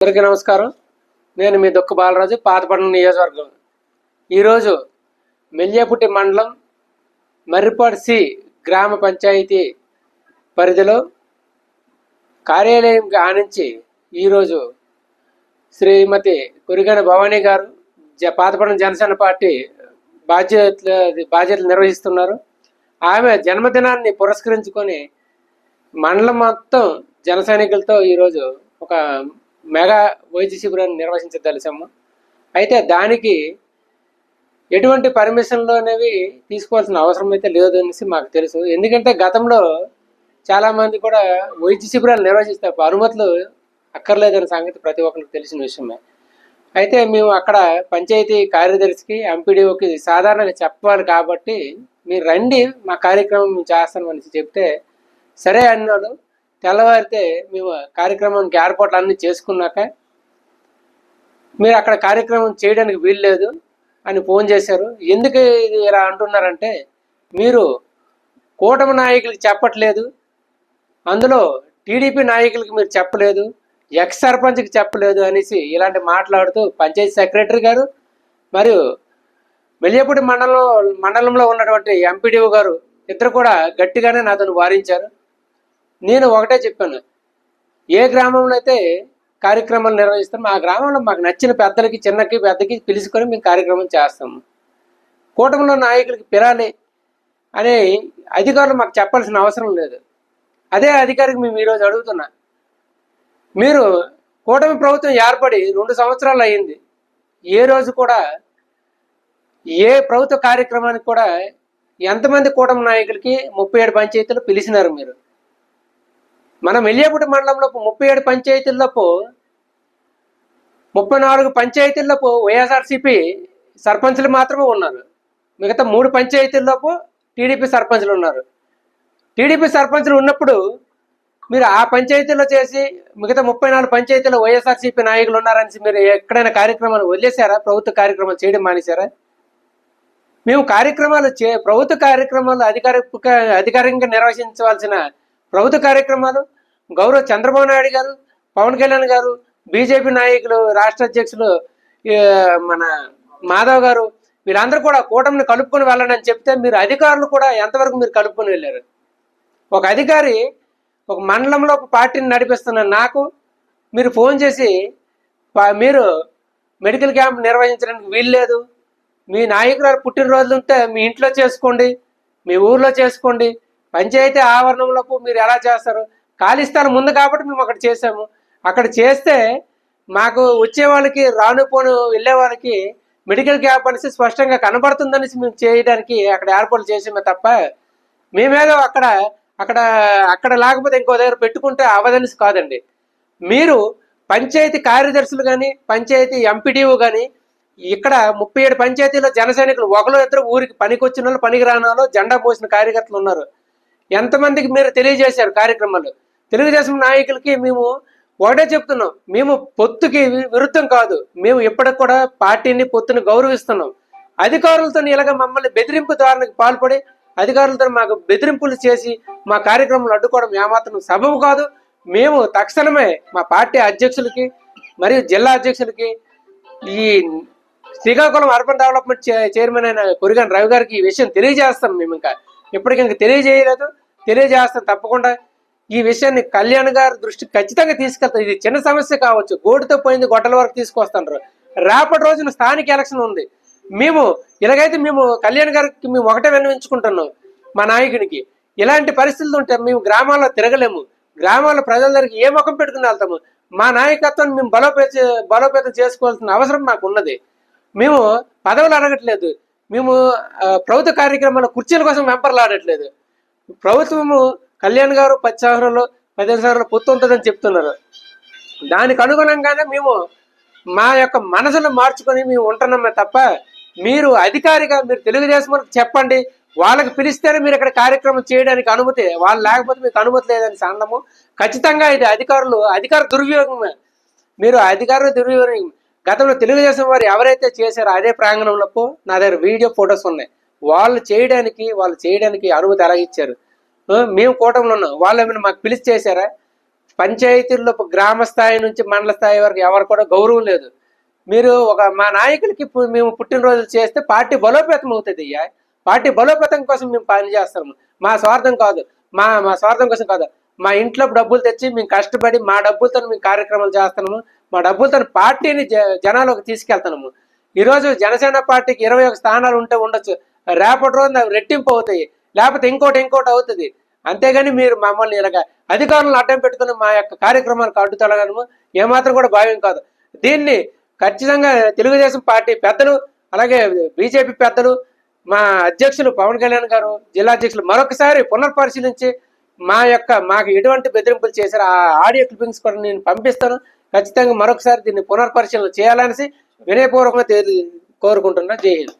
అందరికీ నమస్కారం. నేను మీ దుక్క బాలరాజు, పాతపట్నం నియోజకవర్గం. ఈరోజు మెల్లియాపుట్టి మండలం మర్రిపాడు సి గ్రామ పంచాయతీ పరిధిలో కార్యాలయం ఆనించి ఈరోజు శ్రీమతి కురిగన భవానీ గారు పాతపట్నం జనసేన పార్టీ బాధ్యతలు నిర్వహిస్తున్నారు. ఆమె జన్మదినాన్ని పురస్కరించుకొని మండలం మొత్తం జన సైనికులతో ఈరోజు ఒక మెగా వైద్య శిబిరాన్ని నిర్వహించదలిసాము. అయితే దానికి ఎటువంటి పర్మిషన్లు అనేవి తీసుకోవాల్సిన అవసరం అయితే లేదు అనేసి మాకు తెలుసు. ఎందుకంటే గతంలో చాలామంది కూడా వైద్య శిబిరాలు నిర్వహిస్తే అనుమతులు అక్కర్లేదనే సంగతి ప్రతి ఒక్కరికి తెలిసిన విషయమే. అయితే మేము అక్కడ పంచాయతీ కార్యదర్శికి ఎంపీడీఓకి సాధారణంగా చెప్పాలి కాబట్టి మీరు రండి, మా కార్యక్రమం మేము చేస్తాం అనేసి చెప్తే సరే అన్నాడు. తెల్లవారితే మేము కార్యక్రమానికి ఏర్పాట్లు అన్నీ చేసుకున్నాక మీరు అక్కడ కార్యక్రమం చేయడానికి వీల్లేదు అని ఫోన్ చేశారు. ఎందుకు ఇది ఇలా అంటున్నారంటే, మీరు కూటమి నాయకులకి చెప్పట్లేదు, అందులో టీడీపీ నాయకులకి మీరు చెప్పలేదు, ఎక్స్ సర్పంచ్కి చెప్పలేదు అనేసి ఇలాంటి మాట్లాడుతూ పంచాయతీ సెక్రటరీ గారు మరియు మెల్లియాపుట్టి మండలంలో ఉన్నటువంటి ఎంపీడీఓ గారు ఇద్దరు కూడా గట్టిగానే నాతో వారించారు. నేను ఒకటే చెప్పాను, ఏ గ్రామంలో అయితే కార్యక్రమాలు నిర్వహిస్తాం ఆ గ్రామంలో మాకు నచ్చిన పెద్దలకి చిన్నకి పెద్దకి పిలుచుకొని మేము కార్యక్రమం చేస్తాము. కూటమిలో నాయకులకి పిలాలి అనే అధికారులు మాకు చెప్పాల్సిన అవసరం లేదు. అదే అధికారికి మేము ఈరోజు అడుగుతున్నా, మీరు కూటమి ప్రభుత్వం ఏర్పడి 2 సంవత్సరాలు అయ్యింది, ఏ రోజు కూడా ఏ ప్రభుత్వ కార్యక్రమానికి కూడా ఎంతమంది కూటమి నాయకులకి 37 పంచాయతీలు పిలిచినారు మీరు? మన మెల్లియాపుట్టి మండలంలో 37 పంచాయతీల్లోపు 34 పంచాయతీల్లోపు వైఎస్ఆర్సీపీ సర్పంచ్లు మాత్రమే ఉన్నారు. మిగతా 3 పంచాయతీల్లోపు టీడీపీ సర్పంచ్లు ఉన్నారు. టీడీపీ సర్పంచ్లు ఉన్నప్పుడు మీరు ఆ పంచాయతీలో చేసి మిగతా 34 పంచాయతీలో వైఎస్ఆర్సీపీ నాయకులు ఉన్నారని మీరు ఎక్కడైనా కార్యక్రమాలు వదిలేశారా? ప్రభుత్వ కార్యక్రమాలు చేయడం మానేశారా? మేము ప్రభుత్వ కార్యక్రమాలు అధికారికంగా నిర్వహించవలసిన ప్రభుత్వ కార్యక్రమాలు గౌరవ చంద్రబాబు నాయుడు గారు, పవన్ కళ్యాణ్ గారు, బీజేపీ నాయకులు, రాష్ట్ర అధ్యక్షులు మన మాధవ్ గారు, వీళ్ళందరూ కూడా కూటమిని కలుపుకొని వెళ్ళండి అని చెప్తే మీరు అధికారులు కూడా ఎంతవరకు మీరు కలుపుకొని వెళ్ళారు? ఒక అధికారి ఒక మండలంలో ఒక పార్టీని నడిపిస్తున్న నాకు మీరు ఫోన్ చేసి మీరు మెడికల్ క్యాంప్ నిర్వహించడానికి వీల్లేదు, మీ నాయకులు పుట్టినరోజులు ఉంటే మీ ఇంట్లో చేసుకోండి, మీ ఊర్లో చేసుకోండి, పంచాయతీ ఆవరణంలోపు మీరు ఎలా చేస్తారు? ఖాళీ స్థలం ఉంది కాబట్టి మేము అక్కడ చేసాము. అక్కడ చేస్తే మాకు వచ్చే వాళ్ళకి రానుపోను వెళ్ళే వాళ్ళకి మెడికల్ క్యాంప్ అనేసి స్పష్టంగా కనబడుతుందనేసి మేము చేయడానికి అక్కడ ఏర్పాట్లు చేసామే తప్ప మేమేదో అక్కడ లేకపోతే ఇంకో దగ్గర పెట్టుకుంటే అవదనేసి కాదండి. మీరు పంచాయతీ కార్యదర్శులు కానీ పంచాయతీ ఎంపీడీఓ కానీ ఇక్కడ 37 పంచాయతీలో జన సైనికులు ఒకరు ఇద్దరు ఊరికి పనికొచ్చిన వాళ్ళు పనికి రానాలో జెండా పోసిన కార్యకర్తలు ఉన్నారు. ఎంతమందికి మీరు తెలియజేశారు కార్యక్రమాలు? తెలుగుదేశం నాయకులకి మేము ఒకటే చెప్తున్నాం, మేము పొత్తుకి విరుద్ధం కాదు, మేము ఇప్పటికి కూడా పార్టీని పొత్తుని గౌరవిస్తున్నాం. అధికారులతో ఇలాగ మమ్మల్ని బెదిరింపు ధోరణికి పాల్పడి అధికారులతో మాకు బెదిరింపులు చేసి మా కార్యక్రమాలు అడ్డుకోవడం ఏమాత్రం సబబు కాదు. మేము తక్షణమే మా పార్టీ అధ్యక్షులకి మరియు జిల్లా అధ్యక్షులకి ఈ శ్రీకాకుళం అర్బన్ డెవలప్మెంట్ చైర్మన్ అయిన కురిగన రవి గారికి ఈ విషయం తెలియజేస్తాం. మేము ఇప్పటికి తెలియజేయలేదు, తెలియజేస్తాం. తప్పకుండా ఈ విషయాన్ని కళ్యాణ్ గారి దృష్టికి ఖచ్చితంగా తీసుకెళ్తాం. ఇది చిన్న సమస్య కావచ్చు, గోటుతో పోయింది గొడ్డల వరకు తీసుకొస్తాను. రేపటి రోజున స్థానిక ఎలక్షన్ ఉంది. మేము కళ్యాణ్ గారికి మేము ఒకటే విన్నవించుకుంటున్నాం, మా నాయకునికి ఇలాంటి పరిస్థితులు ఉంటే మేము గ్రామాల్లో తిరగలేము, గ్రామాల్లో ప్రజల దగ్గరికి ఏ ముఖం పెట్టుకుని వెళ్తాము? మా నాయకత్వాన్ని మేము బలోపేతం చేసుకోవాల్సిన అవసరం మాకు ఉన్నది. మేము పదవులు అడగట్లేదు, మేము ప్రభుత్వ కార్యక్రమాల కుర్చీల కోసం వెంపర్లాడట్లేదు. ప్రభుత్వము కళ్యాణ్ గారు 10 సంవత్సరాలు పొత్తు ఉంటుందని చెప్తున్నారు. దానికి అనుగుణంగానే మేము మా యొక్క మనసును మార్చుకొని మేము ఉంటున్నామే తప్ప మీరు అధికారిగా మీరు తెలుగుదేశం చెప్పండి, వాళ్ళకి పిలిస్తేనే మీరు ఇక్కడ కార్యక్రమం చేయడానికి అనుమతి, వాళ్ళు లేకపోతే మీకు అనుమతి లేదని అనడము ఖచ్చితంగా ఇది అధికార దుర్వినియోగమే. మీరు అధికార దుర్వినియోగం గతంలో తెలుగుదేశం వారు ఎవరైతే చేశారో అదే ప్రాంగణంలో నా దగ్గర వీడియో ఫొటోస్ ఉన్నాయి. వాళ్ళు చేయడానికి అనుమతి ఎలా ఇచ్చారు? మేము కూటమిలో ఉన్నాం, వాళ్ళు ఏమైనా మాకు పిలిచి చేశారా? పంచాయతీల్లో గ్రామ స్థాయి నుంచి మండల స్థాయి వరకు ఎవరు కూడా గౌరవం లేదు. మీరు మా నాయకులకి మేము పుట్టినరోజులు చేస్తే పార్టీ బలోపేతం అవుతుంది అయ్యా. పార్టీ బలోపేతం కోసం మేము పని చేస్తాము. మా స్వార్థం కాదు, మా స్వార్థం కోసం కాదు. మా ఇంట్లో డబ్బులు తెచ్చి మేము కష్టపడి మా డబ్బులతో మేము కార్యక్రమాలు చేస్తున్నాము. మా డబ్బులతో పార్టీని జనాలకు తీసుకెళ్తున్నాము. ఈరోజు జనసేన పార్టీకి 21 స్థానాలు ఉంటే ఉండొచ్చు, రేపటి రోజు రెట్టింపు అవుతాయి, లేకపోతే ఇంకోటి అవుతుంది. అంతేగాని మీరు మమ్మల్ని ఇలాగ అధికారులను అడ్డం పెట్టుకుని మా యొక్క కార్యక్రమాలకు అడ్డుతొలగడము ఏమాత్రం కూడా భావ్యం కాదు. దీన్ని ఖచ్చితంగా తెలుగుదేశం పార్టీ పెద్దలు, అలాగే బీజేపీ పెద్దలు, మా అధ్యక్షులు పవన్ కళ్యాణ్ గారు, జిల్లా అధ్యక్షులు మరొకసారి పునర్పరిశీలించి మాకు ఎటువంటి బెదిరింపులు చేశారు ఆ ఆడియో క్లిప్పింగ్స్ కూడా నేను పంపిస్తాను. ఖచ్చితంగా మరొకసారి దీన్ని పునర్పరిశీలన చేయాలనేసి వినయపూర్వకంగా కోరుకుంటున్నా. జై హింద్.